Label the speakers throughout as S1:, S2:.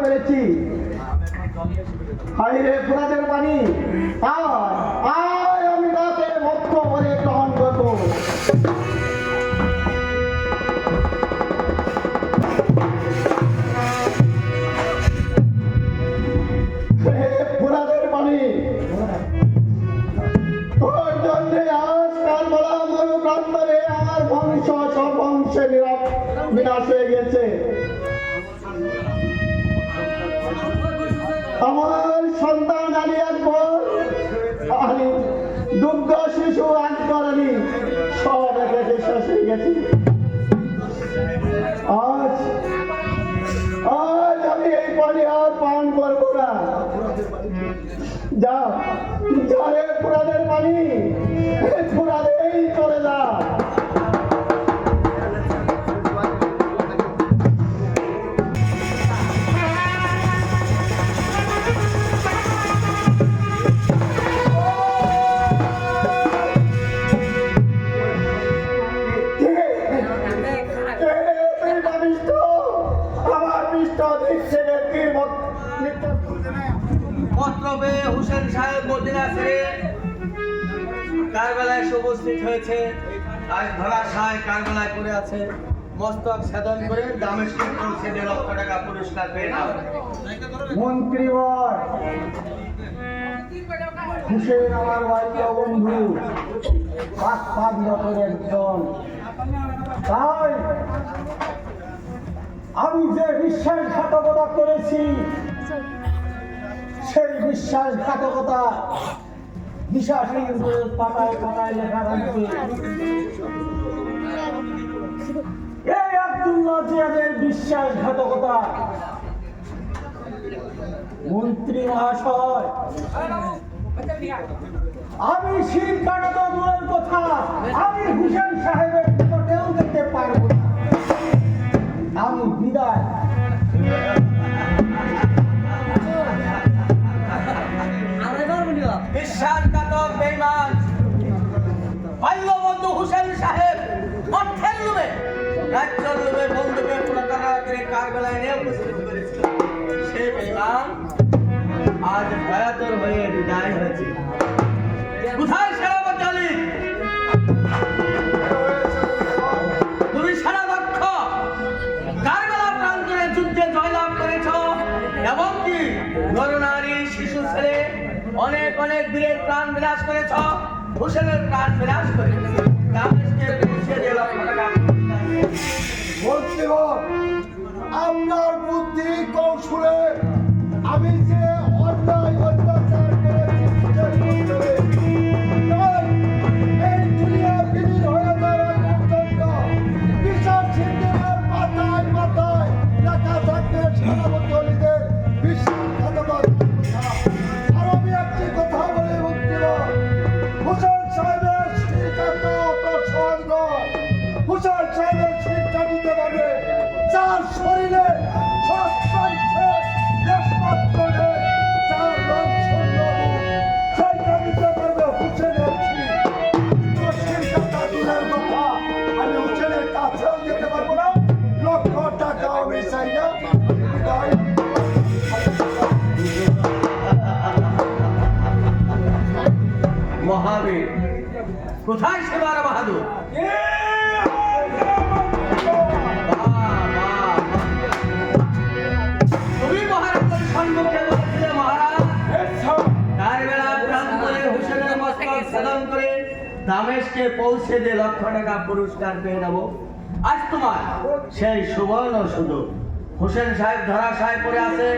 S1: পেরেছি। হায় রে পুরাদের বাণী, আয় আয়, আমি রাতে ভক্ষ করে গ্রহণ করবো। পুরাদের বাণী, তোর জন্যে আজ কাল বলা মরু প্রান্তরে আমার বংশ সব বংশে বিনাশ হয়ে গেছে। আমার সন্তান আলী আকবর, আলী দুগ্ধ শিশু আকবর আলী সব একে শেষ হয়ে গেছে। আজ আজ আমি এই পানি আর পান করবো না। যা যা রে পুরাদের পানি, পুরাদেই চলে যা।
S2: হুসেন সাহেব মদিনা ছেড়ে কারবালায় উপস্থিত হয়েছে। আজ ধরাশায় কারবালায় পড়ে আছে। মস্তক ছেদন করে দামেস্কে পৌঁছে 1.5 লক্ষ টাকা পুরস্কার পেয়ে নাও।
S1: মন্ত্রীবর, হুসেন আমার বাড়ির বন্ধু, 5 বছরের একজন। তাই আমি যে বিশ্বাসঘাতকতা করেছি, সেই বিশ্বাসঘাতকতা পাতায় পাতায় লেখা থাকবে। এই আব্দুল্লাহ জিয়াদের বিশ্বাসঘাতকতা। মন্ত্রী মহাশয়, আমি শির কাটাতো দূরের কথা, আমি হুসেন সাহেবের নিকটেও যেতে পারবো না। আমি বিদায়।
S2: বিশ্বাসঘাতক বেঈমান বাল্যবন্ধু হুসেন সাহেব অর্থের লোভে, রাজ্যের লোভে বন্ধুকে প্রতারণা করে কারবালায় নিয়ে উপস্থিত করেছিল। সে বেঈমান আজ ভয়াতুর হয়ে বিদায় হয়েছে। কোথায় সেনাপতি আলী? তুমি সারা দক্ষ কারবালা প্রান্তরে যুদ্ধে জয়লাভ করেছ, এবং কি নরনারী শিশু ছেলে অনেক অনেক বীরের প্রাণ বিনাশ করেছ। হুসেনের প্রাণ বিনাশ করে
S1: আপনার বুদ্ধি কৌশলে আমি যে অন্যায় অত্যাচার করেছি, এই দুনিয়া বিলীন হয়ে যাওয়ার পর্যন্ত বিচার সিদ্ধান্তের পাতায় পাতায় লেখা থাকবে সেনাপতি অলীদের বিশ্বাসঘাতকতা। আর আমি একটি কথা বলে মুক্তিবর, হুসেন সাহেবের শিক্ষাটা অত সহজ নয়। হুসেন সাহেবের শিক্ষা দিতে পারবে যার শরীরে আমি হুসেনের কাছেও যেতে পারবো না। 1 লক্ষ টাকা আমি চাই না।
S2: মহাবীর কোথায় সেবার বাহাদুর? তুমি মহারাজের সম্মুখে বলেছিলে মহারাজ কারবালা প্রান্তরে হুসেনের মস্তক ছেদন করে দামেস্কে পৌঁছে 1.5 লক্ষ টাকা পুরস্কার পেয়ে নেব। আজ তোমার সেই সুবর্ণ সুযোগ। হুসেন সাহেব ধরাশায় পড়ে আছে,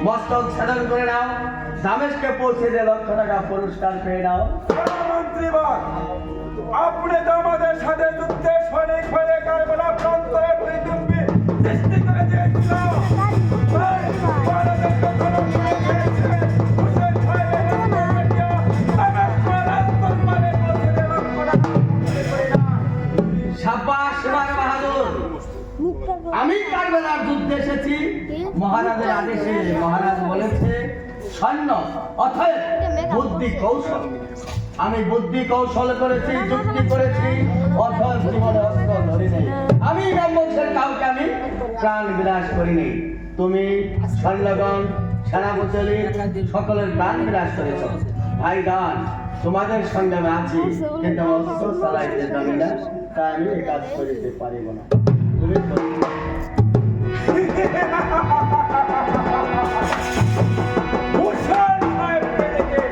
S2: মস্তক ছেদন করে নাও, দামেস্কে পৌঁছে 1.5 লক্ষ টাকা পুরস্কার পেয়ে নাও।
S3: মন্ত্রীবর, আপনি তো আমাদের সাথে যুদ্ধে সৈনিক হয়ে কারবালা প্রান্তরে ভূমিকম্পে সৃষ্টি করে দিয়েছিল।
S2: সাব্বাস সেবার বাহাদুর, আমি কারবালার যুদ্ধে এসেছি মহারাজের আদেশে। মহারাজ বলেছে সৈন্য অথবা বুদ্ধি কৌশল। আমি বুদ্ধি কৌশল করেছি, যুক্তি করেছি, অথবা জীবনে অস্ত্র ধরিনি। আমি ব্রহ্মবংশের কাউকে আমি প্রাণ বিনাশ করিনি। তুমি সৈন্যগণ সেনাপতি সকলের প্রাণ বিনাশ করেছ। ভাইগান, তোমাদের সঙ্গে আমি আছি, কিন্তু অস্ত্র চালাইতে জানি না, তাই আমি এই কাজ করিতে পারিব না। তুমি
S3: হুসেন সাহেবকে দেখে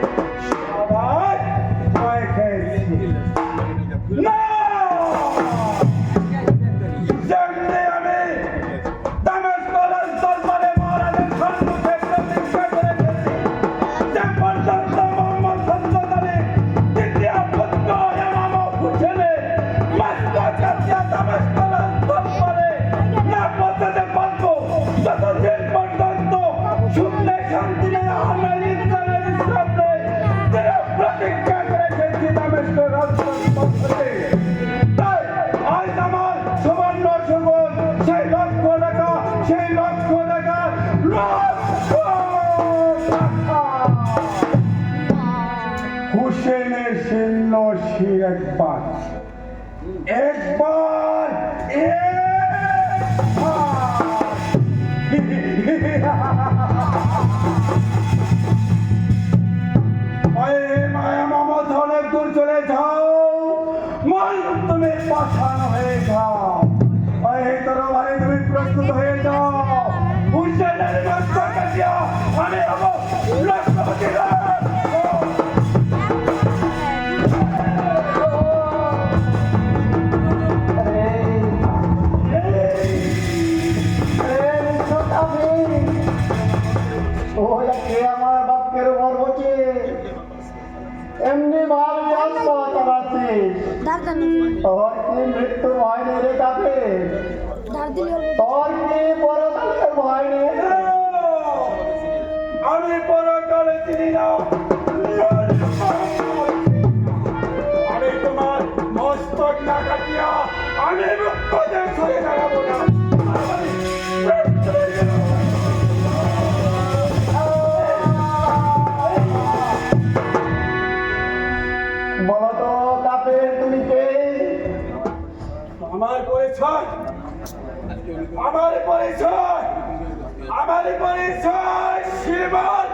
S3: সবাই ভয় খেয়েছে। না! যেমনি আমি দামেস্কের দরবারে মহারাজের সম্মুখে প্রতিজ্ঞা করেছি, যে পর্যন্ত মোহাম্মদ সাল্লাল্লাহু আলাইহি দ্বিতীয় পুত্র ইমাম হুসেনের মস্তক কাটিয়া দামেস্কের দরবারে না পৌঁছাতে পারবো, ততদিন পর্যন্ত শূন্যে শান্তি নেই আমার ইসলামের সামনে তিনি প্রতিজ্ঞা করে গেছি দামেস্কের রাজপথে। তাই আজ আমার সুবর্ণ সুবল সেই লক্ষ টাকা, সেই লক্ষ টাকা, লক্ষ টাকা হুসেনের শীর্ণ শির একবার, একবার, মায়া মামদ অনেক দূর চলে যাও, মন তুমি পাঠানো হয়ে যাও, তোর ভাই তুমি প্রস্তুত হয়ে যাও, হুসেনের মস্তক কাটিয়া আমি হব লক্ষ্যপতি রাজ।
S1: আমার বাক্যের উপর বসে এমনি ভাবে অস্ত্র চালাচ্ছিস, তোর কি মৃত্যুর ভয় নেই রে কাকে? তোর কি পরকালের ভয় নেই?
S3: আমি পরকালে চিনি না, আমি তোমার মস্তক না কাটিয়া আমি মুক্ত দেশ হয়ে দাঁড়াবো না।
S1: বলো তো কাপের তুমি কে?
S3: আমার পরিচয়, আমার পরিচয়, আমার পরিচয় শ্রীমান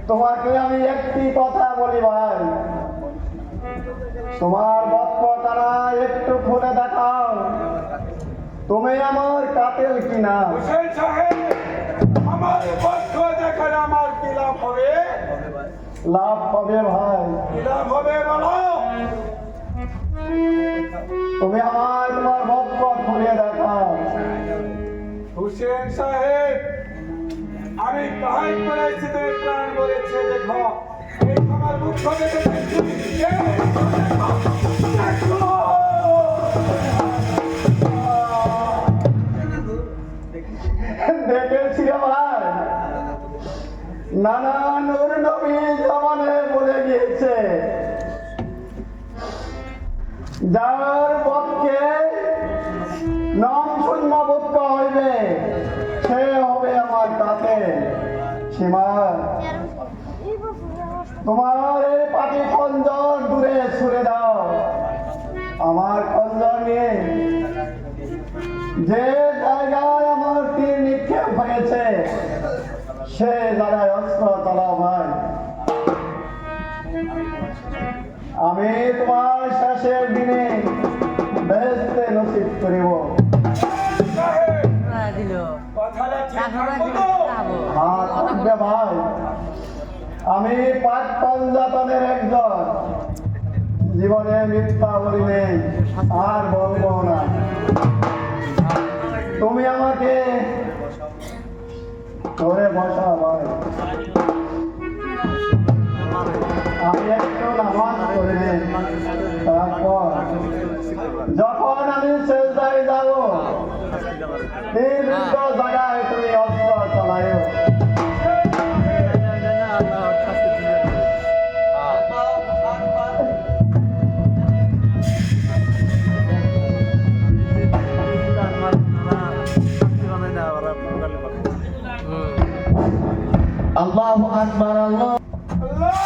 S1: তোমাকে আমি একটি কথা বলি ভাই, তোমার বক্ষ তারা একটু খুলে দেখাও, তুমি আমার কাতেল কিনা?
S3: হুসেন সাহেব, আমার পক্ষ দেখালে আমার কি লাভ হবে?
S1: লাভ হবে ভাই,
S3: কি লাভ হবে বলো?
S1: তুমি আমার তোমার বক্ষ খুলে দেখাও।
S3: হুসেন সাহেব, আমি কাহাই করেছি তুমি প্রাণ বলেছে, দেখো এই আমার মুখ দেখে
S1: দেখেছি ভাই, নানা নূর নবী জমানে বলে গিয়েছে, যার পক্ষে নাম শূন্য বক্ষ হইবে সে হবে আমার কাছে। সীমা, তোমার এই পাটি খঞ্জর দূরে ছুড়ে দাও, আমার খঞ্জর নিয়ে যে জায়গায় আমার তীর নিক্ষেপ হয়েছে সে জায়গায় অস্ত্র চালাও ভাই। আমি তোমার শেষের দিনে বেহেশতে নসিব করিব।
S3: কথাটা ঠিক থাকবো তো?
S1: আর থাকবে ভাই, আমি পাঁচ পঞ্জাতনের একজন, জীবনে মিথ্যা বলি নেই আর বলবো না। তুমি আমাকে ধরে বসা ভাই, আমি একটু নামাজ পড়ে নেই, তারপর যখন আমি সেজদায় যাব এই বৃদ্ধ জায়গায় তুমি অস্ত্র চালাইও।
S2: আল্লাহু আকবার, আল্লাহ।
S3: আল্লাহ